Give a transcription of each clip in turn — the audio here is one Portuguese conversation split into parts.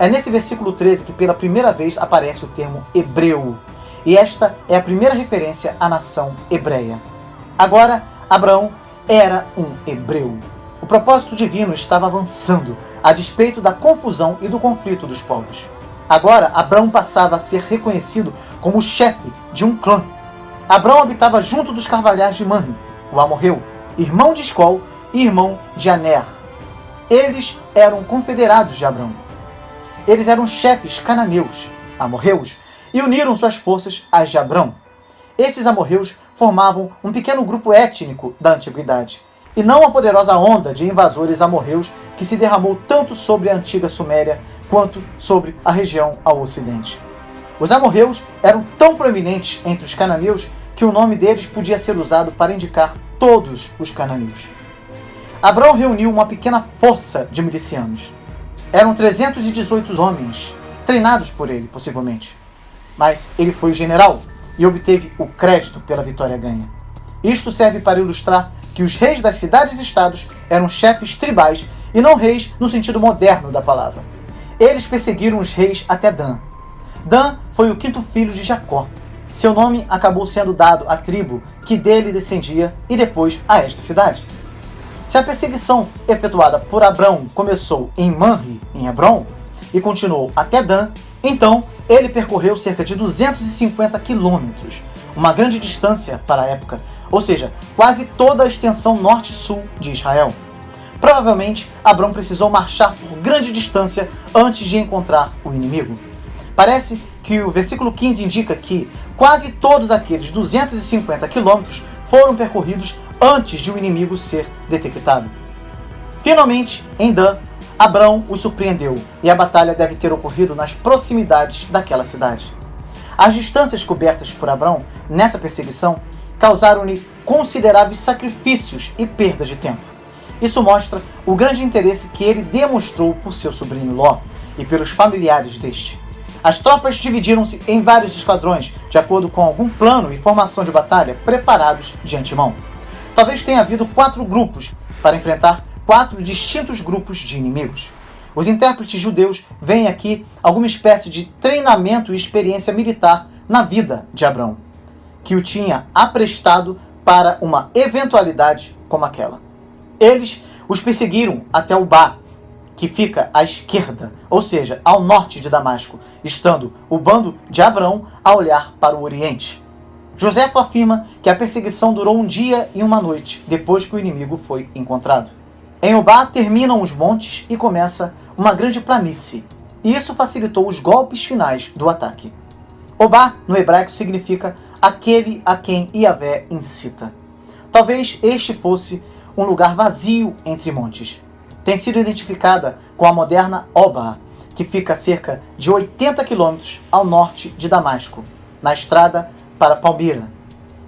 É nesse versículo 13 que pela primeira vez aparece o termo hebreu, e esta é a primeira referência à nação hebreia. Agora, Abraão era um hebreu. O propósito divino estava avançando, a despeito da confusão e do conflito dos povos. Agora, Abraão passava a ser reconhecido como o chefe de um clã. Abraão habitava junto dos carvalhais de Manre, o amorreu, irmão de Escol e irmão de Aner. Eles eram confederados de Abraão. Eles eram chefes cananeus, amorreus, e uniram suas forças às de Abraão. Esses amorreus formavam um pequeno grupo étnico da antiguidade, e não a poderosa onda de invasores amorreus que se derramou tanto sobre a antiga Suméria quanto sobre a região ao ocidente. Os amorreus eram tão proeminentes entre os cananeus que o nome deles podia ser usado para indicar todos os cananeus. Abraão reuniu uma pequena força de milicianos. Eram 318 homens, treinados por ele, possivelmente. Mas ele foi o general e obteve o crédito pela vitória ganha. Isto serve para ilustrar que os reis das cidades-estados eram chefes tribais e não reis no sentido moderno da palavra. Eles perseguiram os reis até Dan. Dan foi o quinto filho de Jacó. Seu nome acabou sendo dado à tribo que dele descendia e depois a esta cidade. Se a perseguição efetuada por Abraão começou em Manre, em Hebrom, e continuou até Dan, então ele percorreu cerca de 250 quilômetros, uma grande distância para a época, ou seja, quase toda a extensão norte-sul de Israel. Provavelmente, Abraão precisou marchar por grande distância antes de encontrar o inimigo. Parece que o versículo 15 indica que quase todos aqueles 250 quilômetros foram percorridos antes de o inimigo ser detectado. Finalmente, em Dan, Abraão os surpreendeu e a batalha deve ter ocorrido nas proximidades daquela cidade. As distâncias cobertas por Abraão nessa perseguição causaram-lhe consideráveis sacrifícios e perda de tempo. Isso mostra o grande interesse que ele demonstrou por seu sobrinho Ló e pelos familiares deste. As tropas dividiram-se em vários esquadrões, de acordo com algum plano e formação de batalha preparados de antemão. Talvez tenha havido 4 grupos para enfrentar 4 distintos grupos de inimigos. Os intérpretes judeus veem aqui alguma espécie de treinamento e experiência militar na vida de Abraão, que o tinha aprestado para uma eventualidade como aquela. Eles os perseguiram até Ubá, que fica à esquerda, ou seja, ao norte de Damasco, estando o bando de Abraão a olhar para o oriente. Joséfo afirma que a perseguição durou um dia e uma noite, depois que o inimigo foi encontrado. Em Ubá terminam os montes e começa uma grande planície, e isso facilitou os golpes finais do ataque. Ubá, no hebraico, significa aquele a quem Yahvé incita. Talvez este fosse um lugar vazio entre montes. Tem sido identificada com a moderna Oba, que fica a cerca de 80 quilômetros ao norte de Damasco, na estrada para Palmira.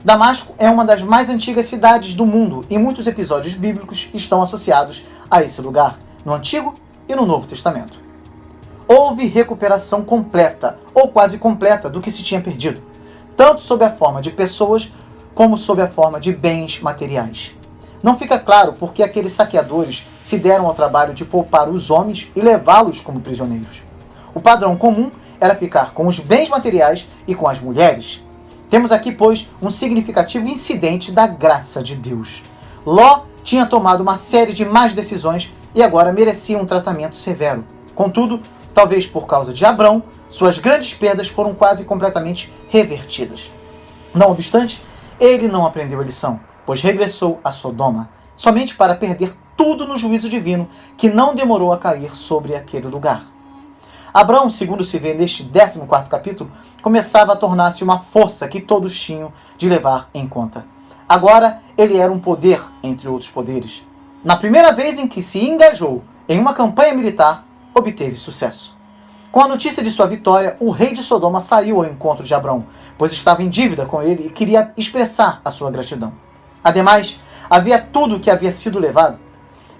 Damasco é uma das mais antigas cidades do mundo e muitos episódios bíblicos estão associados a esse lugar, no Antigo e no Novo Testamento. Houve recuperação completa, ou quase completa, do que se tinha perdido, tanto sob a forma de pessoas como sob a forma de bens materiais. Não fica claro por que aqueles saqueadores se deram ao trabalho de poupar os homens e levá-los como prisioneiros. O padrão comum era ficar com os bens materiais e com as mulheres. Temos aqui, pois, um significativo incidente da graça de Deus. Ló tinha tomado uma série de más decisões e agora merecia um tratamento severo. Contudo, talvez por causa de Abraão, suas grandes perdas foram quase completamente revertidas. Não obstante, ele não aprendeu a lição, pois regressou a Sodoma, somente para perder tudo no juízo divino, que não demorou a cair sobre aquele lugar. Abraão, segundo se vê neste 14º capítulo, começava a tornar-se uma força que todos tinham de levar em conta. Agora, ele era um poder entre outros poderes. Na primeira vez em que se engajou em uma campanha militar, obteve sucesso. Com a notícia de sua vitória, o rei de Sodoma saiu ao encontro de Abraão, pois estava em dívida com ele e queria expressar a sua gratidão. Ademais, havia tudo o que havia sido levado,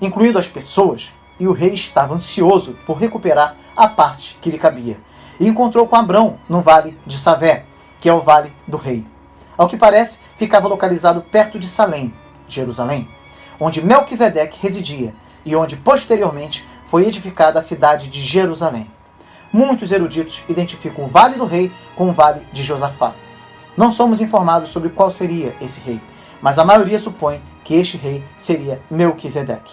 incluindo as pessoas, e o rei estava ansioso por recuperar a parte que lhe cabia. E encontrou com Abrão no vale de Savé, que é o vale do rei. Ao que parece, ficava localizado perto de Salém, Jerusalém, onde Melquisedeque residia e onde posteriormente foi edificada a cidade de Jerusalém. muitos eruditos identificam o Vale do Rei com o Vale de Josafá. Não somos informados sobre qual seria esse rei, mas a maioria supõe que este rei seria Melquisedeque.